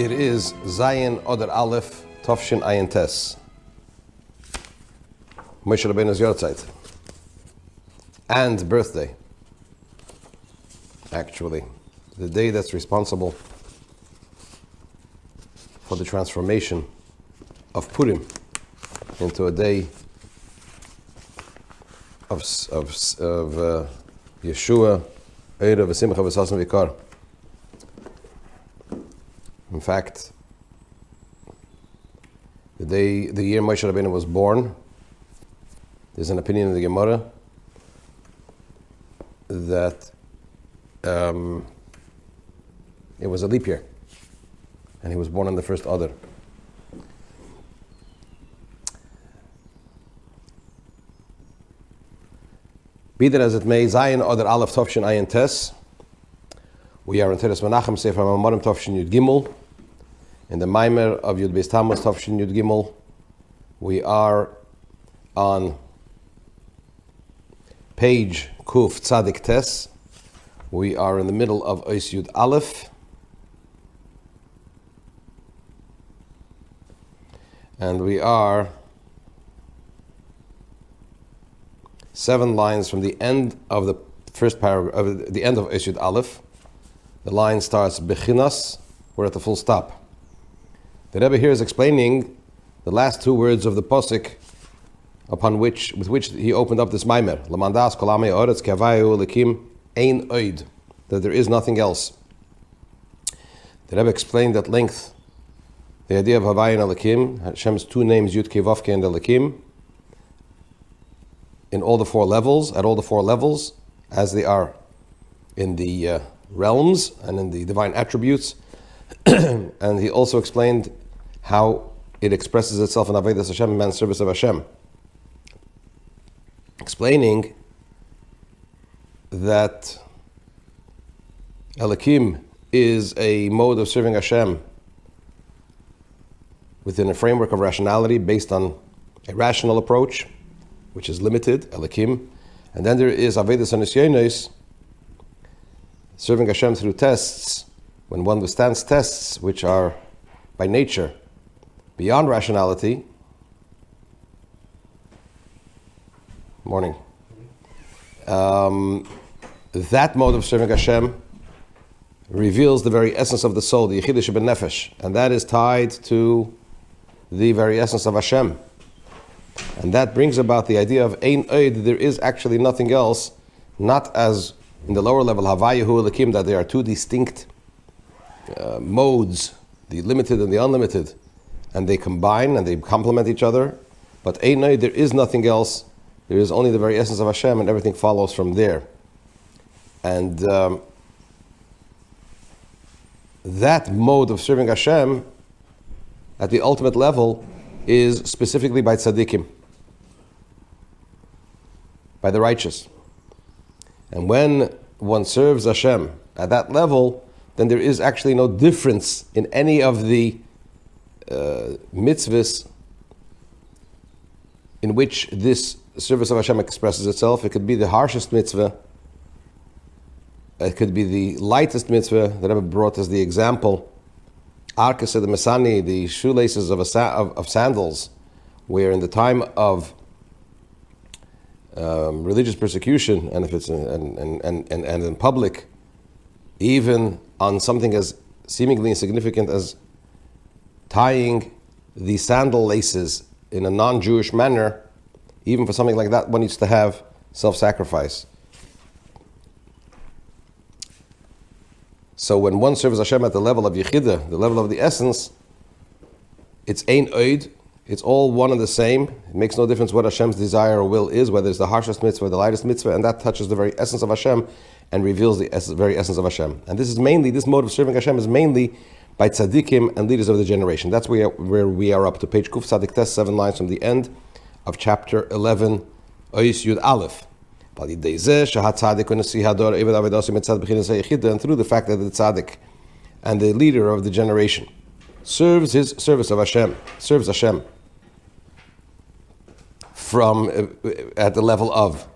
It is Zayin Oder Aleph Tovshin Ayin Tes. Moshe Rabbeinu's Yortzeit. And birthday. Actually, the day that's responsible for the transformation of Purim into a day of Yeshua, Eira V'Simcha V'Sasan V'Kar. In fact, the year Moshe Rabbeinu was born, there's an opinion in the Gemara that it was a leap year, and he was born on the first Adar. Be that as it may, Zayin Adar Aleph Tovshin Ayin Tes. We are in Teres Menachem Sefer Mamar Tovshin Yud Gimel. In the Mamar of Yud Beis Tammuz Tovshin Yud Gimel, we are on page Kuf Tzadik Tes. We are in the middle of Ois Yud Aleph. And we are 7 lines from the end of the first paragraph, of the end of Ois Yud Aleph. The line starts Bechinas. We're at the full stop. The Rebbe here is explaining the last 2 words of the posik with which he opened up this Maimer. Daas kolamei oretz kavayu lekim ein oid. That there is nothing else. The Rebbe explained at length the idea of Havayin Alekim, Hashem's 2 names, Yud Kei Vav Kei and Alekim, in all the 4 levels, at all the 4 levels, as they are in the realms and in the divine attributes. And he also explained how it expresses itself in Avodas Hashem, man's service of Hashem, explaining that Elokim is a mode of serving Hashem within a framework of rationality based on a rational approach, which is limited, Elokim. And then there is Avodas Hanisyonos, serving Hashem through tests, when one withstands tests which are by nature beyond rationality. Morning. That mode of serving Hashem reveals the very essence of the soul, the Yechidah Sheben Nefesh, and that is tied to the very essence of Hashem. And that brings about the idea of Ein Oid, there is actually nothing else, not as in the lower level, Havayahu Alekim, that there are 2 distinct modes, the limited and the unlimited, and they combine and they complement each other. But Ein Oid, there is nothing else. There is only the very essence of Hashem, and everything follows from there. And that mode of serving Hashem at the ultimate level is specifically by tzaddikim, by the righteous. And when one serves Hashem at that level, then there is actually no difference in any of the mitzvahs in which this service of Hashem expresses itself. It could be the harshest mitzvah. It could be the lightest mitzvah that Rebbe brought as the example. Arkas the Mesani, the shoelaces of sandals, where in the time of religious persecution, and if it's and in public, even on something as seemingly insignificant as tying the sandal laces in a non-Jewish manner, even for something like that, one needs to have self-sacrifice. So when one serves Hashem at the level of Yechidah, the level of the essence, it's Ein Oid, it's all one and the same. It makes no difference what Hashem's desire or will is, whether it's the harshest mitzvah or the lightest mitzvah, and that touches the very essence of Hashem and reveals the very essence of Hashem. And this mode of serving Hashem is mainly by tzaddikim and leaders of the generation. That's where we are up to page Kuf Tzadik Tes, 7 lines from the end of chapter 11, Ois Yud Aleph. And through the fact that the tzaddik and the leader of the generation serves his service of Hashem, serves Hashem from at the level of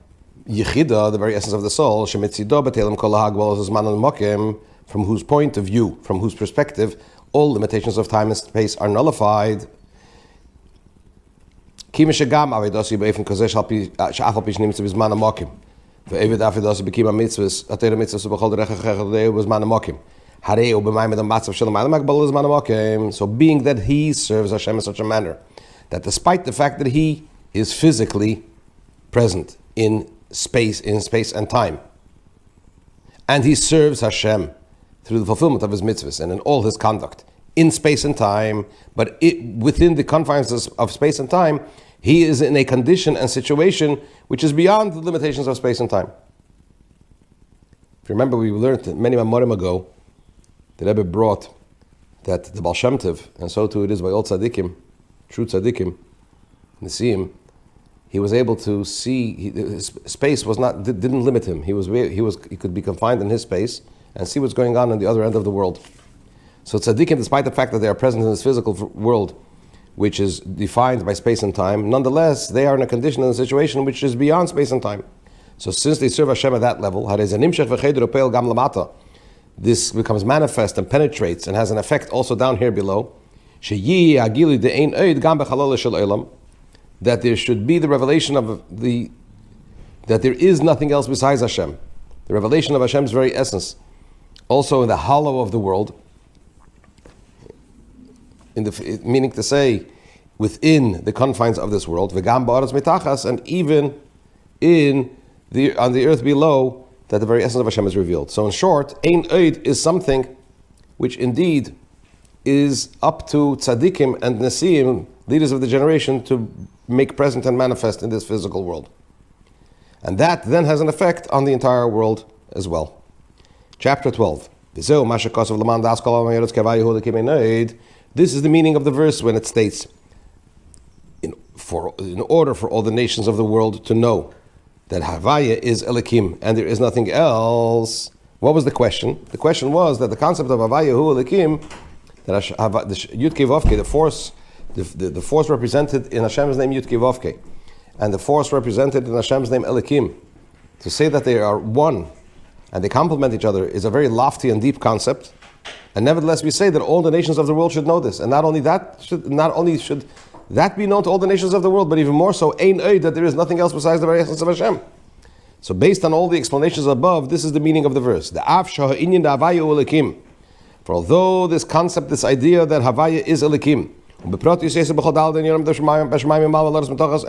Yechida, the very essence of the soul, from whose point of view, from whose perspective, all limitations of time and space are nullified. Even though so being that he serves Hashem in such a manner that despite the fact that he is physically present in space and time, and he serves Hashem through the fulfillment of his mitzvahs and in all his conduct in space and time, but within the confines of space and time, he is in a condition and situation which is beyond the limitations of space and time. If you remember, we learned many Mamorim ago, the Rebbe brought that the Baal Shem Tov, and so too it is by all tzaddikim, true tzaddikim, Nisim, he was able to see. Space didn't limit him. He could be confined in his space and see what's going on the other end of the world. So tzaddikim, despite the fact that they are present in this physical world, which is defined by space and time, nonetheless, they are in a condition and a situation which is beyond space and time. So since they serve Hashem at that level, this becomes manifest and penetrates and has an effect also down here below, that there should be the revelation of that there is nothing else besides Hashem. The revelation of Hashem's very essence, also in the hollow of the world, meaning to say, within the confines of this world, and even on the earth below, that the very essence of Hashem is revealed. So in short, Ein Oid is something which indeed is up to tzaddikim and nesiim, leaders of the generation, to make present and manifest in this physical world. And that then has an effect on the entire world as well. Chapter 12. This is the meaning of the verse when it states, in order for all the nations of the world to know that Havaya is Elikim and there is nothing else. What was the question? The question was that the concept of Havaya Hu Elikim, that the Yud Kei Vavke, the force represented in Hashem's name Yud Kei Vavke, and the force represented in Hashem's name Elikim, to say that they are one and they complement each other is a very lofty and deep concept. And nevertheless, we say that all the nations of the world should know this, and not only should that be known to all the nations of the world, but even more so, Ein Oid, that there is nothing else besides the very essence of Hashem. So, based on all the explanations above, this is the meaning of the verse. The Av Shah Inyan Havaya Elikim. For although this concept, this idea that Havaya is Elikim, and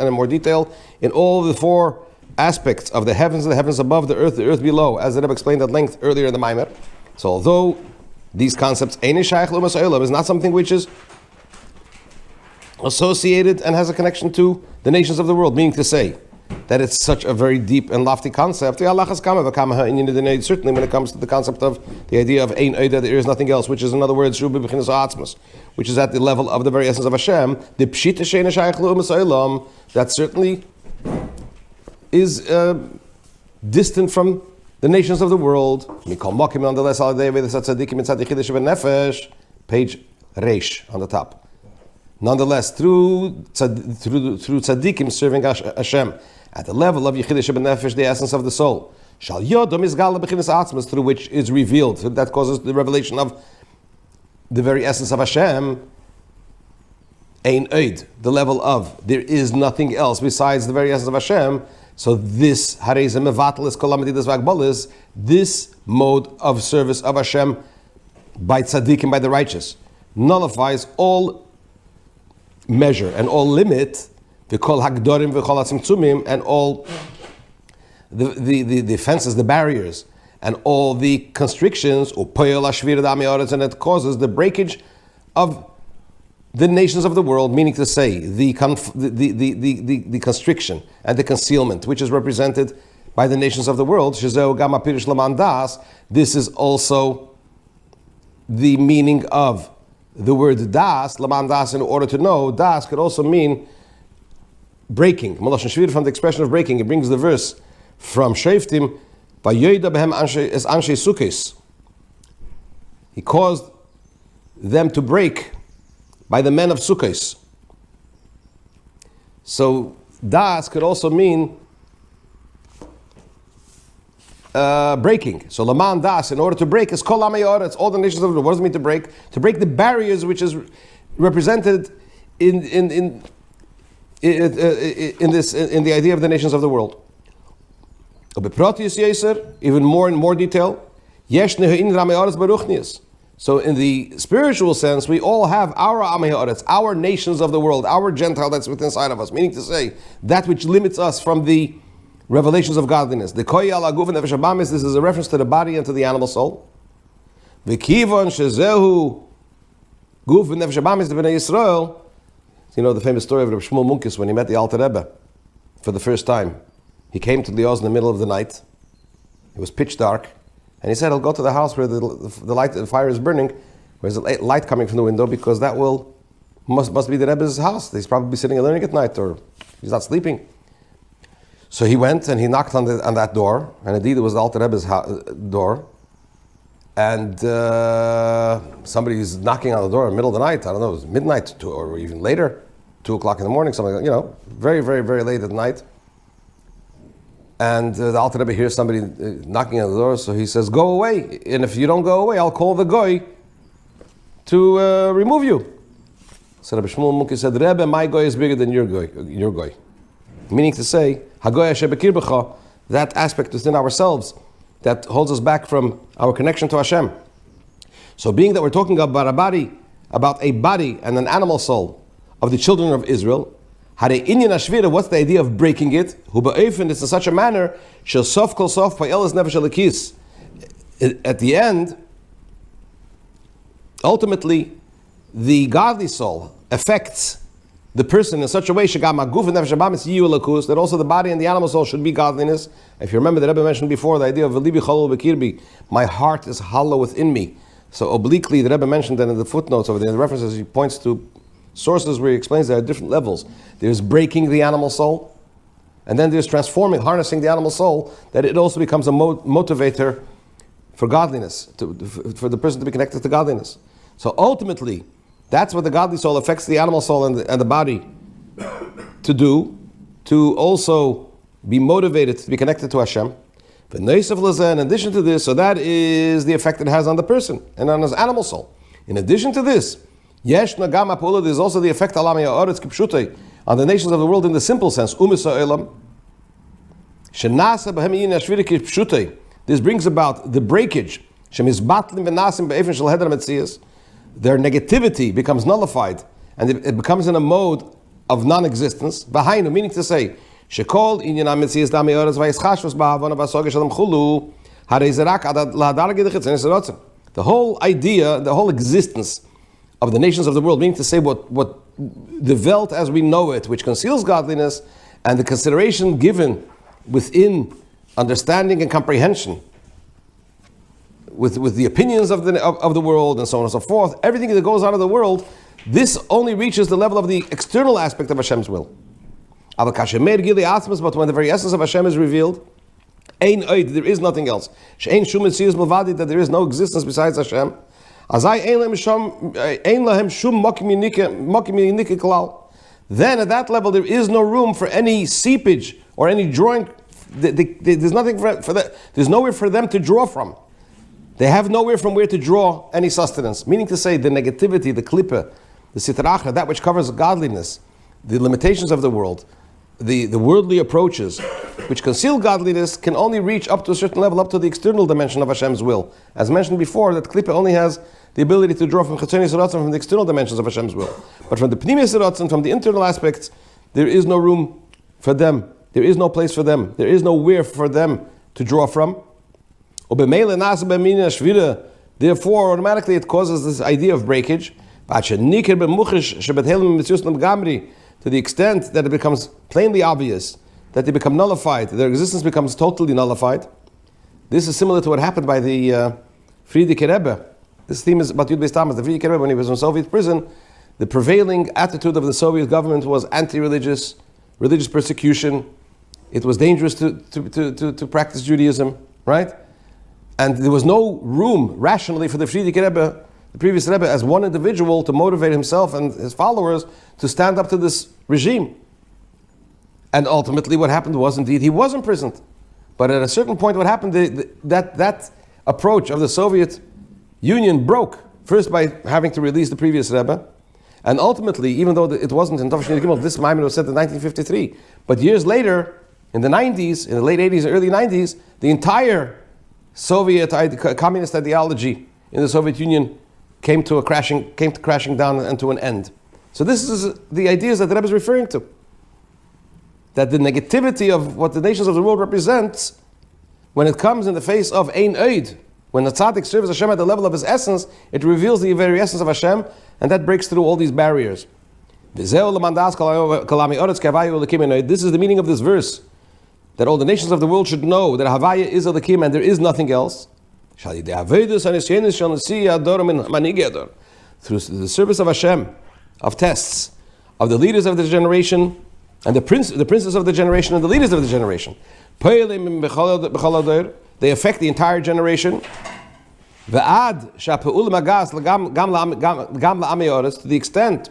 in more detail, in all the four aspects of the heavens above, the earth below, as the Rebbe explained at length earlier in the Mamar. So, although these concepts, is not something which is associated and has a connection to the nations of the world, meaning to say that it's such a very deep and lofty concept. Certainly when it comes to the concept of the idea of Ein Oid, that there is nothing else, which is, in other words, which is at the level of the very essence of Hashem, that certainly is distant from the nations of the world. Page Reish on the top. Nonetheless, through tzaddikim serving Hashem at the level of Yechidah Nefesh, the essence of the soul, through which is revealed, that causes the revelation of the very essence of Hashem, Ein Oid, the level of there is nothing else besides the very essence of Hashem. So this this mode of service of Hashem by tzaddikim, by the righteous, nullifies all measure and all limit, v'kol hagdorim v'kol hatzimtzumim, and all the fences, the barriers, and all the constrictions, and it causes the breakage of the nations of the world, meaning to say the constriction and the concealment, which is represented by the nations of the world. This is also the meaning of the word Daas, Laman Das, in order to know. Das could also mean breaking. Malashon Shiur, from the expression of breaking, it brings the verse from Sheftim, Vayoda behem es anshe sukkis. He caused them to break by the men of Sukkos. So Das could also mean breaking. So Laman Daas, in order to break, is Kol Amei Haaretz, all the nations of the world. What does it mean to break? To break the barriers which is represented in the idea of the nations of the world. Even more in more detail. So in the spiritual sense, we all have our Amei Haaretz, our nations of the world, our Gentile that's within inside of us, meaning to say, that which limits us from the revelations of godliness. The Koy ala Guf Nefesh Habamis, this is a reference to the body and to the animal soul. The Kivon Shezehu Guf Nefesh Habamis, the Bnei Yisrael. You know the famous story of Reb Shmuel Munkes when he met the Alter Rebbe for the first time. He came to Daas in the middle of the night. It was pitch dark. And he said, I'll go to the house where the fire is burning, where there's a light coming from the window, because that must be the Rebbe's house. He's probably sitting and learning at night, or he's not sleeping. So he went and he knocked on that door, and indeed it was the Alter Rebbe's door. And somebody's knocking on the door in the middle of the night. I don't know, it was midnight or even later, 2 o'clock in the morning, something like that, very, very, very late at night. And the Alter Rebbe hears somebody knocking on the door, so he says, go away. And if you don't go away, I'll call the goy to remove you. So Rabbi Shmuel Munkes said, Rebbe, my goy is bigger than your goy. Meaning to say, Hagoy Asher Bekirbecha, that aspect within ourselves that holds us back from our connection to Hashem. So being that we're talking about a body and an animal soul of the children of Israel, what's the idea of breaking it? It's in such a manner, at the end, ultimately, the godly soul affects the person in such a way that also the body and the animal soul should be godliness. If you remember, the Rebbe mentioned before the idea of my heart is hollow within me. So obliquely, the Rebbe mentioned that in the footnotes over there, in the references, he points to sources where he explains there are different levels. There's breaking the animal soul, and then there's harnessing the animal soul, that it also becomes a motivator for godliness, for the person to be connected to godliness. So ultimately, that's what the godly soul affects the animal soul and the body to do, to also be motivated to be connected to Hashem. In addition to this, so that is the effect it has on the person and on his animal soul. In addition to this, there's also the effect on the nations of the world in the simple sense. This brings about the breakage. Their negativity becomes nullified, and it becomes in a mode of non-existence. Meaning to say, the whole idea, the whole existence of the nations of the world, meaning to say what the Welt as we know it, which conceals godliness, and the consideration given within understanding and comprehension, with the opinions of the world and so on and so forth, everything that goes on in the world, this only reaches the level of the external aspect of Hashem's will. But when the very essence of Hashem is revealed, there is nothing else. That there is no existence besides Hashem. Then at that level there is no room for any seepage or any drawing. There's nothing for that. There's nowhere for them to draw from. They have nowhere from where to draw any sustenance. Meaning to say, the negativity, the klippe, the sitracha, that which covers godliness, the limitations of the world, the worldly approaches, which conceal godliness, can only reach up to a certain level, up to the external dimension of Hashem's will. As mentioned before, that klippe only has the ability to draw from Chetzonius Ratzon, from the external dimensions of Hashem's will. But from the Pnimius Ratzon, from the internal aspects, there is no room for them. There is no place for them. There is nowhere for them to draw from. Therefore, automatically it causes this idea of breakage, to the extent that it becomes plainly obvious, that they become nullified, their existence becomes totally nullified. This is similar to what happened by the Frierdiker Rebbe. This theme is about Yud Beis Tammuz. The Frierdiker Rebbe, when he was in Soviet prison, the prevailing attitude of the Soviet government was anti-religious, religious persecution. It was dangerous to practice Judaism, right? And there was no room rationally for the Frierdiker Rebbe, the previous Rebbe, as one individual to motivate himself and his followers to stand up to this regime. And ultimately what happened was, indeed, he was imprisoned. But at a certain point, what happened? That approach of the Soviet Union broke, first by having to release the previous Rebbe, and ultimately, even though it wasn't in Tafshin Gimel, this Maimon was said in 1953, but years later, in the 90s, in the late 80s and early 90s, the entire Soviet communist ideology in the Soviet Union came to crashing down and to an end. So this is the ideas that the Rebbe is referring to. That the negativity of what the nations of the world represents, when it comes in the face of Ein Oid, when the tzaddik serves Hashem at the level of his essence, it reveals the very essence of Hashem, and that breaks through all these barriers. This is the meaning of this verse, that all the nations of the world should know that Havaya is Elokim and there is nothing else. Through the service of Hashem, of tests, of the leaders of the generation, and the princes of the generation and the leaders of the generation. They affect the entire generation. To the extent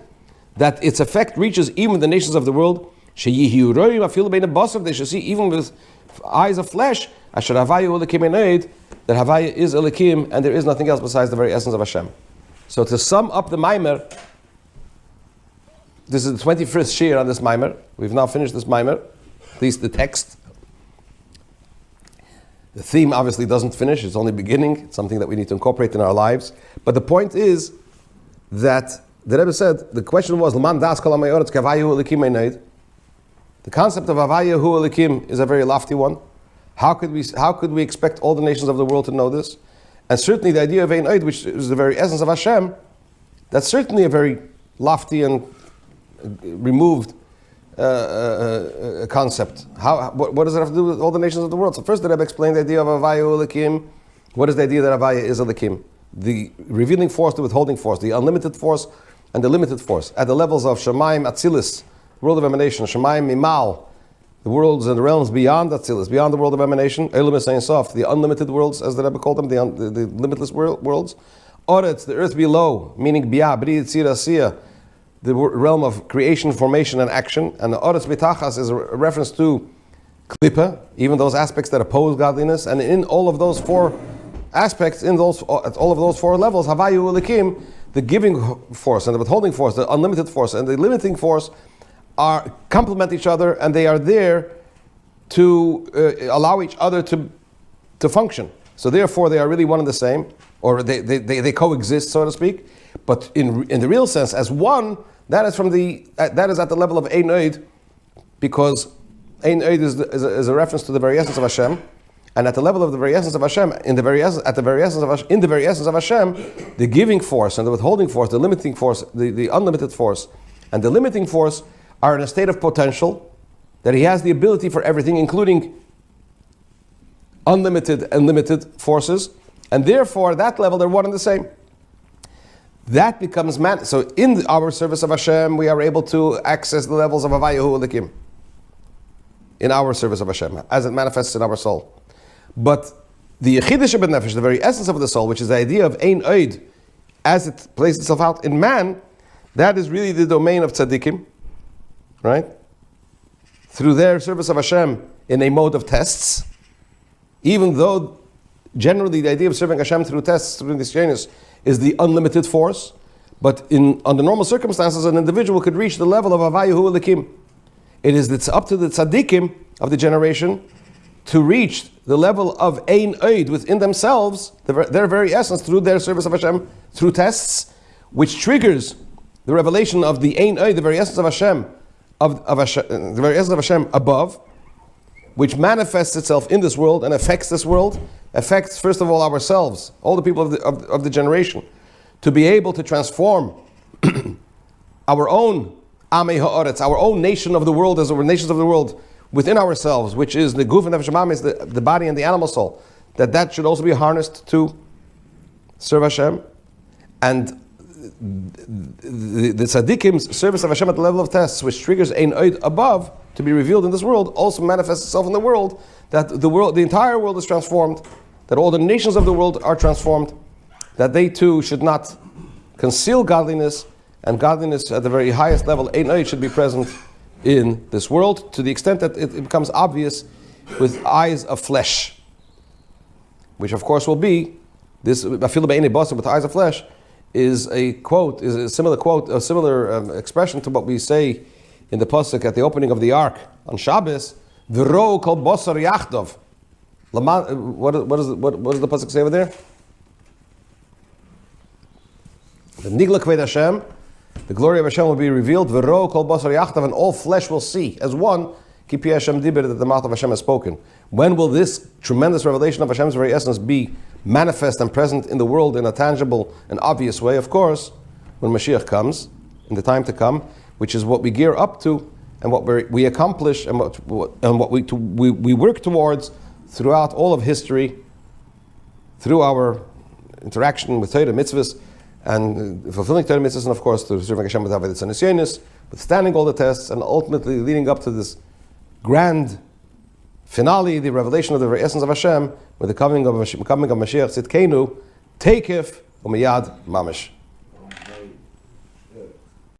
that its effect reaches even the nations of the world. They should see even with eyes of flesh that Havaya is Elokim and there is nothing else besides the very essence of Hashem. So to sum up the Maimer, this is the 21st Shiur on this Maimer. We've now finished this Maimer, at least the text. The theme obviously doesn't finish, it's only beginning. It's something that we need to incorporate in our lives. But the point is that the Rebbe said, the question was, L'man Daas kol ha'mayoretz k'havayahu Elokim einaid. The concept of Havayahu Elokim is a very lofty one. How could we expect all the nations of the world to know this? And certainly the idea of Ein Oid, which is the very essence of Hashem, that's certainly a very lofty and removed concept. What does it have to do with all the nations of the world? So first the Rebbe explained the idea of Havayahu Elokim. What is the idea that Havaya is Elokim? The revealing force, the withholding force, the unlimited force, and the limited force. At the levels of Shemaim, Atzilis, world of emanation, Shemaim, Mimal, the worlds and the realms beyond Atzilis, beyond the world of emanation, Elam is Sof, the unlimited worlds, as the Rebbe called them, the limitless worlds. Oretz, the earth below, meaning Bia, Bri, Tzira, Siya, the realm of creation, formation, and action. And the Oretz Bitachas is a reference to Klippa, even those aspects that oppose godliness. And in all of those four aspects, at all of those four levels, Havayu Elokim, the giving force and the withholding force, the unlimited force and the limiting force, complement each other, and they are there to allow each other to function. So therefore, they are really one and the same, or they coexist, so to speak. But in the real sense, as one, that is at the level of Ein Oid, because Ein Oid is a reference to the very essence of Hashem, and at the level of the very essence of Hashem, in the very essence of Hashem, the giving force and the withholding force, the limiting force, the unlimited force, and the limiting force are in a state of potential, that he has the ability for everything, including unlimited and limited forces, and therefore at that level they're one and the same. That becomes so in our service of Hashem we are able to access the levels of Havayahu Elokim in our service of Hashem, as it manifests in our soul. But the Yechidah Nefesh, the very essence of the soul, which is the idea of Ein Oid, as it plays itself out in man, that is really the domain of tzaddikim, right? Through their service of Hashem in a mode of tests, even though generally the idea of serving Hashem through tests, through this genius, is the unlimited force, but under normal circumstances, an individual could reach the level of Havayahu Elokim. It's up to the tzaddikim of the generation to reach the level of Ein Oid within themselves, their very essence, through their service of Hashem, through tests, which triggers the revelation of the Ein Oid, the very essence of Hashem, the very essence of Hashem above, which manifests itself in this world and affects this world, affects first of all ourselves, all the people of the generation, to be able to transform our own Amei Ha'aretz, our own nation of the world, as our nations of the world, within ourselves, which is the Guf and Nefesh Mamar, the body and the animal soul, that should also be harnessed to serve Hashem. And the Tzaddikim's service of Hashem at the level of tests, which triggers Ein Oid above to be revealed in this world, also manifests itself in the world, that the entire world is transformed, that all the nations of the world are transformed, that they too should not conceal godliness, and godliness at the very highest level, Ein Oid, should be present in this world, to the extent that it becomes obvious with eyes of flesh, which of course will be this afilu be'enei basar with eyes of flesh is a quote, is a similar quote, a similar expression to what we say in the pasuk at the opening of the ark on Shabbos. V'ro kol basar yachdov. What does the pasuk say over there? The nigla kved Hashem, the glory of Hashem will be revealed. V'ro kol basar yachtav, and all flesh will see as one. Kipi Hashem dibir, that the mouth of Hashem has spoken. When will this tremendous revelation of Hashem's very essence be manifest and present in the world in a tangible and obvious way? Of course, when Mashiach comes, in the time to come, which is what we gear up to and what we accomplish and what we work towards throughout all of history, through our interaction with Torah mitzvahs and fulfilling Torah mitzvahs, and of course through serving Hashem with Avodas Hanisyonos, withstanding all the tests, and ultimately leading up to this grand finale, the revelation of the very essence of Hashem, with the coming of Mashiach Tzidkenu, Teikif Umiyad Mamish.